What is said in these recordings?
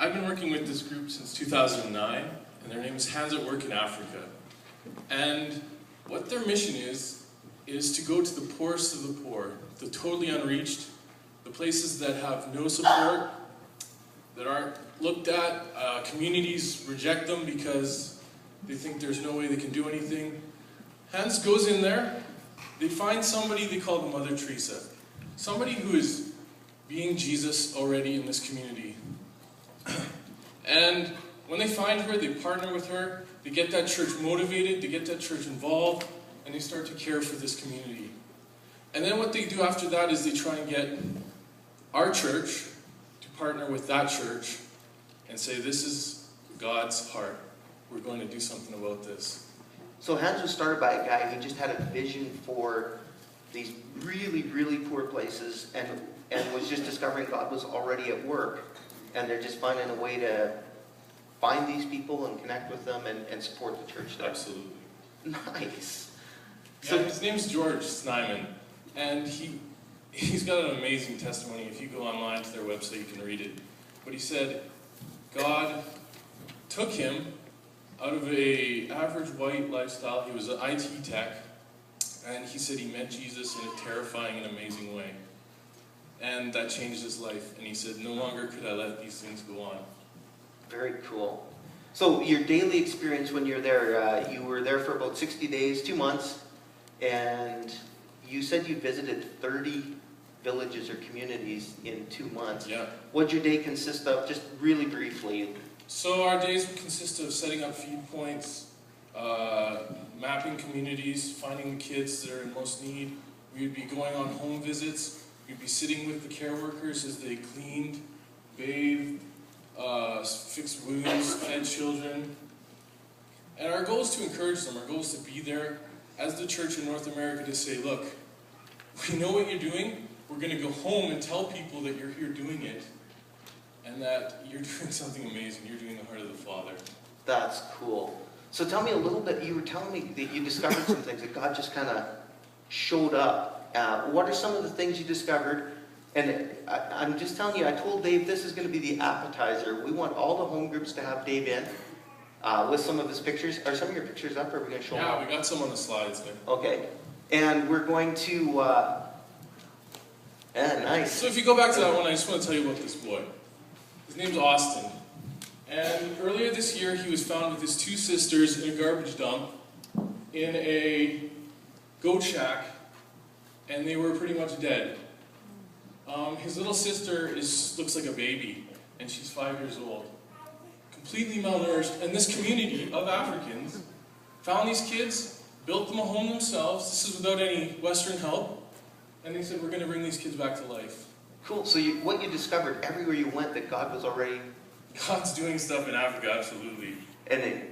I've been working with this group since 2009, and their name is Hands at Work in Africa. And what their mission is to go to the poorest of the poor, the totally unreached, the places that have no support, that aren't looked at. Communities reject them because they think there's no way they can do anything. Hands goes in there, they find somebody they call the Mother Teresa. Somebody who is being Jesus already in this community. And when they find her, they partner with her, they get that church motivated, they get that church involved, and they start to care for this community. And then what they do after that is they try and get our church to partner with that church and say, this is God's heart. We're going to do something about this. So Hands was started by a guy who just had a vision for these really, really poor places and was just discovering God was already at work. And they're just finding a way to find these people and connect with them and support the church there. Absolutely. Nice. So his name's George Snyman, and he's got an amazing testimony. If you go online to their website, you can read it. But he said, God took him out of an average white lifestyle. He was an IT tech, and he said he met Jesus in a terrifying and amazing way. And that changed his life. And he said, no longer could I let these things go on. Very cool. So your daily experience when you're there, you were there for about 60 days, 2 months, and you said you visited 30 villages or communities in 2 months. Yeah. What'd your day consist of, just really briefly? So our days would consist of setting up feed points, mapping communities, finding the kids that are in most need. We would be going on home visits. We'd be sitting with the care workers as they cleaned, bathed, fixed wounds, fed children. And our goal is to encourage them. Our goal is to be there as the church in North America to say, look, we know what you're doing. We're going to go home and tell people that you're here doing it and that you're doing something amazing. You're doing the heart of the Father. That's cool. So tell me a little bit, you were telling me that you discovered some things, that God just kind of showed up. What are some of the things you discovered? And I'm just telling you, I told Dave this is going to be the appetizer. We want all the home groups to have Dave in with some of his pictures. Are some of your pictures up, or are we going to show them? Yeah, we got some on the slides there. Okay. And we're going to... nice. So if you go back to that one, I just want to tell you about this boy. His name's Austin. And earlier this year, he was found with his 2 sisters in a garbage dump in a goat shack, and they were pretty much dead. His little sister looks like a baby, and she's 5 years old. Completely malnourished. And this community of Africans found these kids, built them a home themselves. This is without any Western help. And they said, we're going to bring these kids back to life. Cool. So what you discovered everywhere you went, that God was already... God's doing stuff in Africa, absolutely. And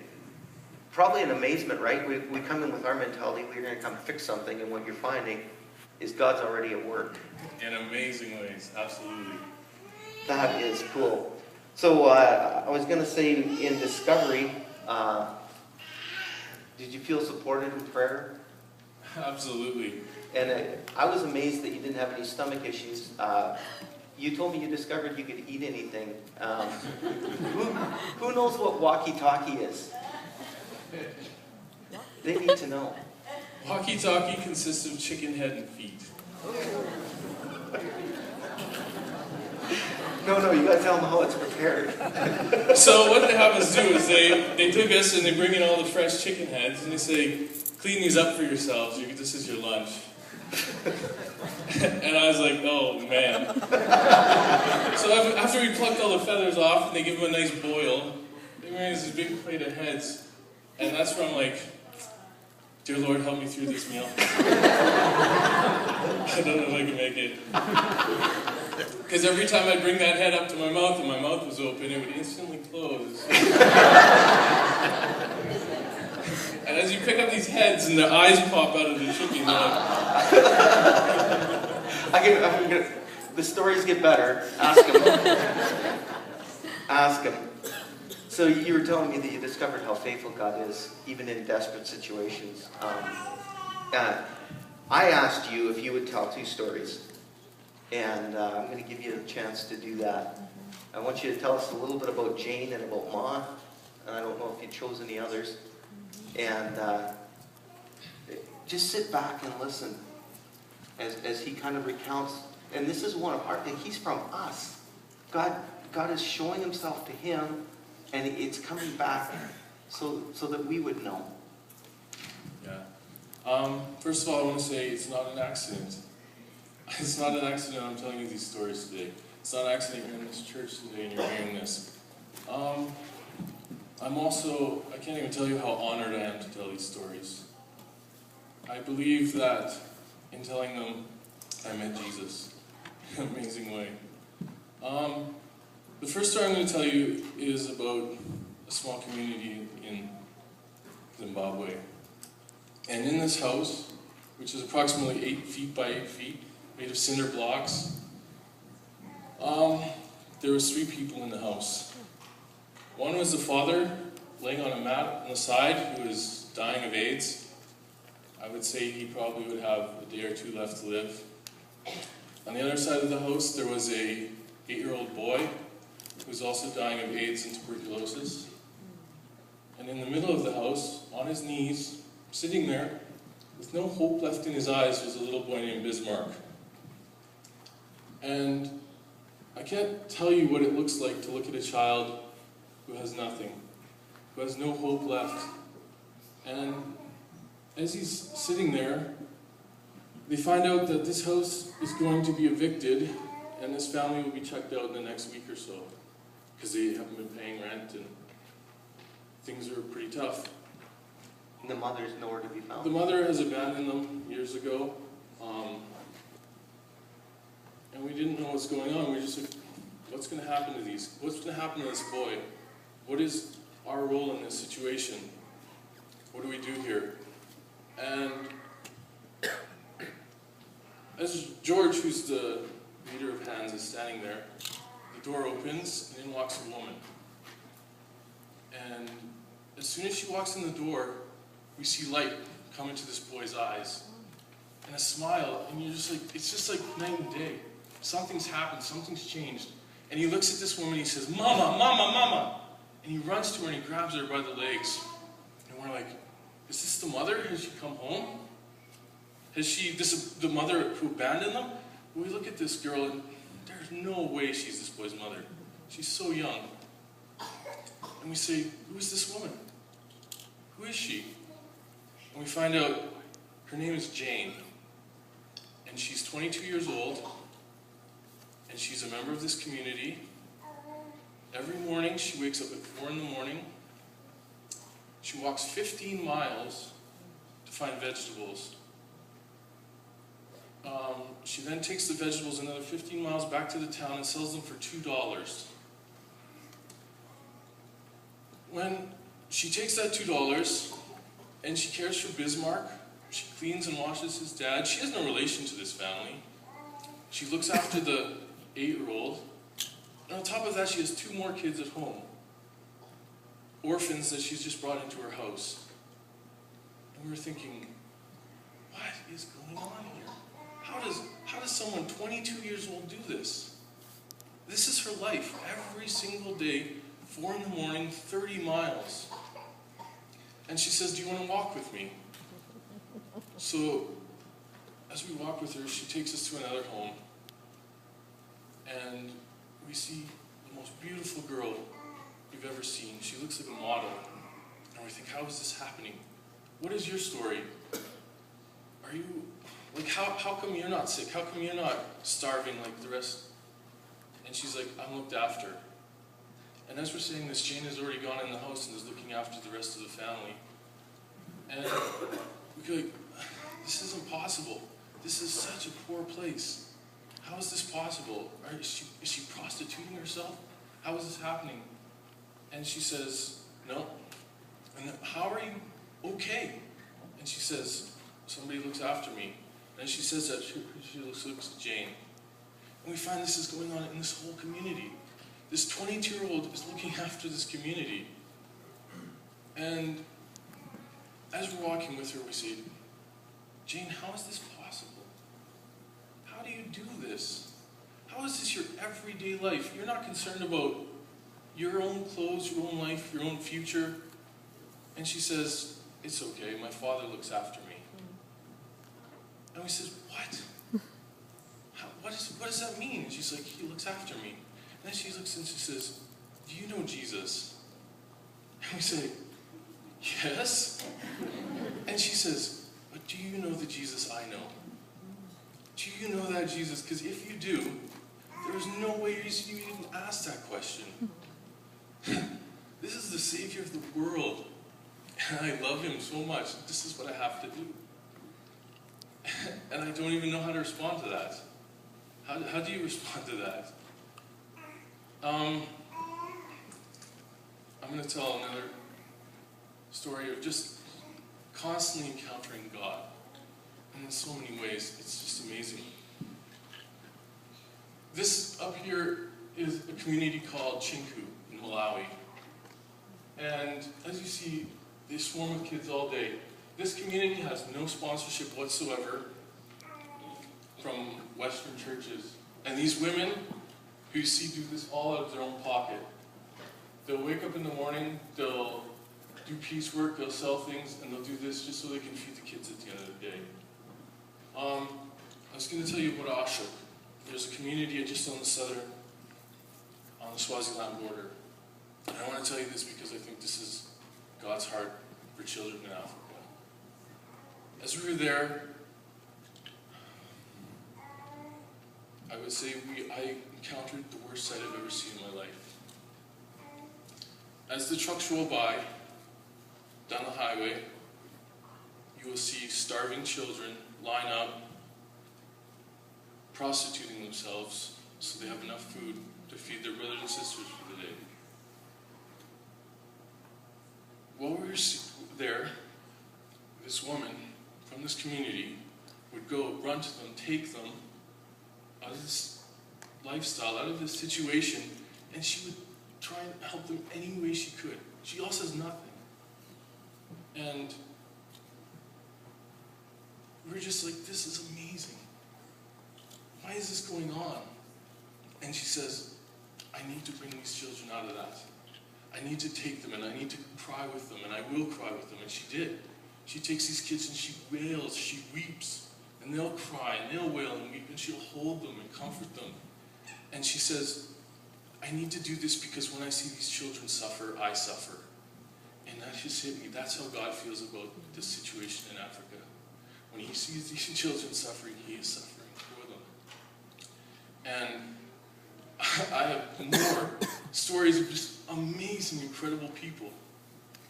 probably an amazement, right? We come in with our mentality, we're going to come fix something, and what you're finding is God's already at work. In amazing ways, absolutely. That is cool. So I was going to say, in Discovery, did you feel supported in prayer? Absolutely. And I was amazed that you didn't have any stomach issues. You told me you discovered you could eat anything. Who knows what walkie-talkie is? They need to know. Walkie-talkie consists of chicken head and feet. No, you gotta tell them how it's prepared. So what they have us do is they took us and they bring in all the fresh chicken heads and they say, clean these up for yourselves. This is your lunch. And I was like, oh man. So after we plucked all the feathers off and they give them a nice boil, they bring us this big plate of heads. And that's where I'm like, dear Lord, help me through this meal. I don't know if I can make it. Because every time I'd bring that head up to my mouth and my mouth was open, it would instantly close. And as you pick up these heads and their eyes pop out of the chicken, the stories get better. Ask him. Ask him. So you were telling me that you discovered how faithful God is, even in desperate situations. I asked you if you would tell 2 stories, and I'm going to give you a chance to do that. I want you to tell us a little bit about Jane and about Ma. And I don't know if you chose any others. And just sit back and listen as he kind of recounts. And this is one of our things. He's from us. God is showing himself to him, and it's coming back so that we would know. Yeah. First of all, I want to say it's not an accident. It's not an accident I'm telling you these stories today. It's not an accident you're in this church today and you're hearing this. I can't even tell you how honored I am to tell these stories. I believe that in telling them, I met Jesus in an amazing way. The first story I'm going to tell you is about a small community in Zimbabwe. And in this house, which is approximately 8 feet by 8 feet, made of cinder blocks, there was 3 people in the house. One was the father, laying on a mat on the side, who was dying of AIDS. I would say he probably would have a day or 2 left to live. On the other side of the house, there was a 8-year-old boy who was also dying of AIDS and tuberculosis. And in the middle of the house, on his knees, sitting there, with no hope left in his eyes, was a little boy named Bismarck. And I can't tell you what it looks like to look at a child who has nothing, who has no hope left. And as he's sitting there, they find out that this house is going to be evicted and this family will be checked out in the next week or so because they haven't been paying rent and things are pretty tough. And the mother's nowhere to be found. The mother has abandoned them years ago, and we didn't know what's going on. We were just like, what's going to happen to these? What's going to happen to this boy? What is our role in this situation? What do we do here? And as George, who's the leader of Hands, is standing there, the door opens and in walks a woman. And as soon as she walks in the door, we see light come into this boy's eyes. And a smile, and you're just like, it's just like night and day. Something's happened, something's changed. And he looks at this woman and he says, Mama, Mama, Mama. And he runs to her and he grabs her by the legs. And we're like, is this the mother? Has she come home? Has she, the mother who abandoned them? Well, we look at this girl and there's no way she's this boy's mother. She's so young. And we say, who is this woman? Who is she? And we find out her name is Jane. And she's 22 years old. And she's a member of this community. Every morning she wakes up at 4 in the morning. She walks 15 miles to find vegetables. She then takes the vegetables another 15 miles back to the town and sells them for $2. When she takes that $2 and she cares for Bismarck, she cleans and washes his dad. She has no relation to this family. She looks after the 8-year-old. And on top of that, she has 2 more kids at home. Orphans that she's just brought into her house. And we were thinking, what is going on here? How does someone 22 years old do this? This is her life. Every single day, 4 in the morning, 30 miles. And she says, do you want to walk with me? So, as we walk with her, she takes us to another home. And we see the most beautiful girl you've ever seen. She looks like a model. And we think, how is this happening? What is your story? Are you, like, how come you're not sick? How come you're not starving like the rest? And she's like, I'm looked after. And as we're saying this, Jane has already gone in the house and is looking after the rest of the family. And we go like, this is impossible. This is such a poor place. How is this possible? Is she prostituting herself? How is this happening? And she says, no. And how are you okay? And she says, somebody looks after me. And she says that she looks at Jane. And we find this is going on in this whole community. This 22-year-old is looking after this community. And as we're walking with her, we say, Jane, how is this possible? How do you do this? How is this your everyday life? You're not concerned about your own clothes, your own life, your own future. And she says, it's okay, my Father looks after me. And we says, what? What does that mean? And she's like, he looks after me. And then she looks and she says, do you know Jesus? And we say, yes. And she says, but do you know the Jesus I know? Do you know that Jesus? Because if you do, there's no way you even ask that question. This is the Savior of the world. And I love him so much. This is what I have to do. And I don't even know how to respond to that. How do you respond to that? I'm going to tell another story of just constantly encountering God. And in so many ways, it's just amazing. This up here is a community called Chinku in Malawi. And as you see, they swarm with kids all day. This community has no sponsorship whatsoever from Western churches. And these women who you see do this all out of their own pocket. They'll wake up in the morning, they'll do piecework, they'll sell things, and they'll do this just so they can feed the kids at the end of the day. I was going to tell you about Ashok. There's a community just on the Swaziland border. And I want to tell you this because I think this is God's heart for children in Africa. As we were there, I would say I encountered the worst sight I've ever seen in my life. As the trucks roll by down the highway, you will see starving children line up, prostituting themselves so they have enough food to feed their brothers and sisters for the day. While we were there, this woman from this community would go run to them, take them out of this lifestyle, out of this situation, and she would try and help them any way she could. She also has nothing. And we were just like, this is amazing. Why is this going on? And she says, I need to bring these children out of that. I need to take them and I need to cry with them and I will cry with them. And she did. She takes these kids and she wails, she weeps. And they'll cry and they'll wail and weep and she'll hold them and comfort them. And she says, I need to do this because when I see these children suffer, I suffer. And that just hit me. That's how God feels about this situation in Africa. When he sees these children suffering, he is suffering for them. And I have more stories of just amazing, incredible people.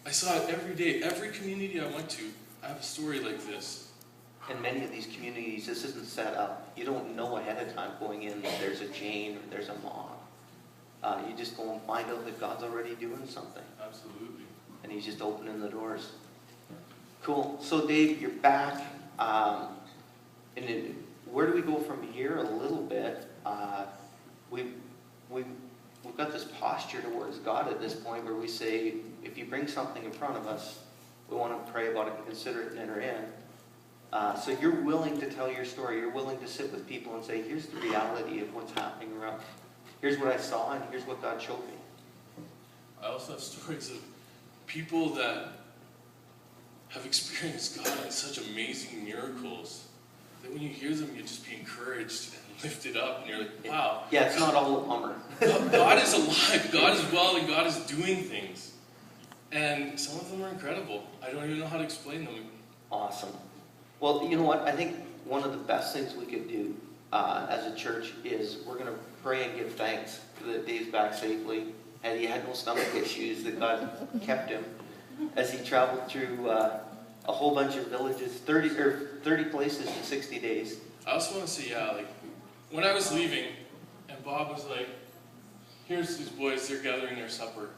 I saw it every day. Every community I went to, I have a story like this. In many of these communities, this isn't set up. You don't know ahead of time going in that there's a chain or there's a mob. You just go and find out that God's already doing something. Absolutely. And he's just opening the doors. Cool. So Dave, you're back. And then where do we go from here a little bit? We've got this posture towards God at this point where we say, if you bring something in front of us, we want to pray about it and consider it and enter in. So you're willing to tell your story. You're willing to sit with people and say, here's the reality of what's happening around. Here's what I saw and here's what God showed me. I also have stories of people that have experienced God in such amazing miracles that when you hear them, you just be encouraged and lifted up, and you're like, wow. Yeah, it's not all a bummer. God is alive, God is well, and God is doing things. And some of them are incredible. I don't even know how to explain them. Awesome. Well, you know what? I think one of the best things we could do as a church is we're going to pray and give thanks that Dave's back safely, and he had no stomach issues, that God kept him as he traveled through a whole bunch of villages, 30 places in 60 days. I also want to say, when I was leaving, and Bob was like, here's these boys, they're gathering their supper.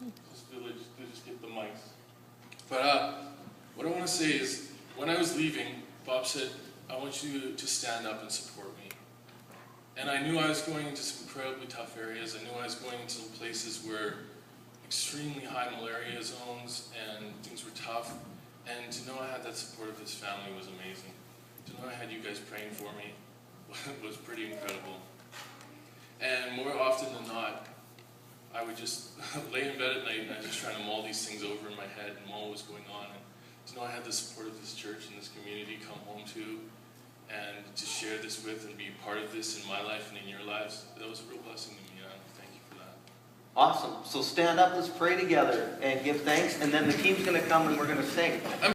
This village, they just get the mice. But what I want to say is, when I was leaving, Bob said, I want you to stand up and support me. And I knew I was going into some incredibly tough areas. I knew I was going into some places where extremely high malaria zones and things were tough. And to know I had that support of this family was amazing. To know I had you guys praying for me was pretty incredible. And more often than not, I would just lay in bed at night and I was just trying to mull these things over in my head and mull what was going on. And to know I had the support of this church and this community come home to, and to share this with and be part of this in my life and in your lives, that was a real blessing to me. And thank you for that. Awesome. So stand up, let's pray together and give thanks, and then the team's going to come and we're going to sing.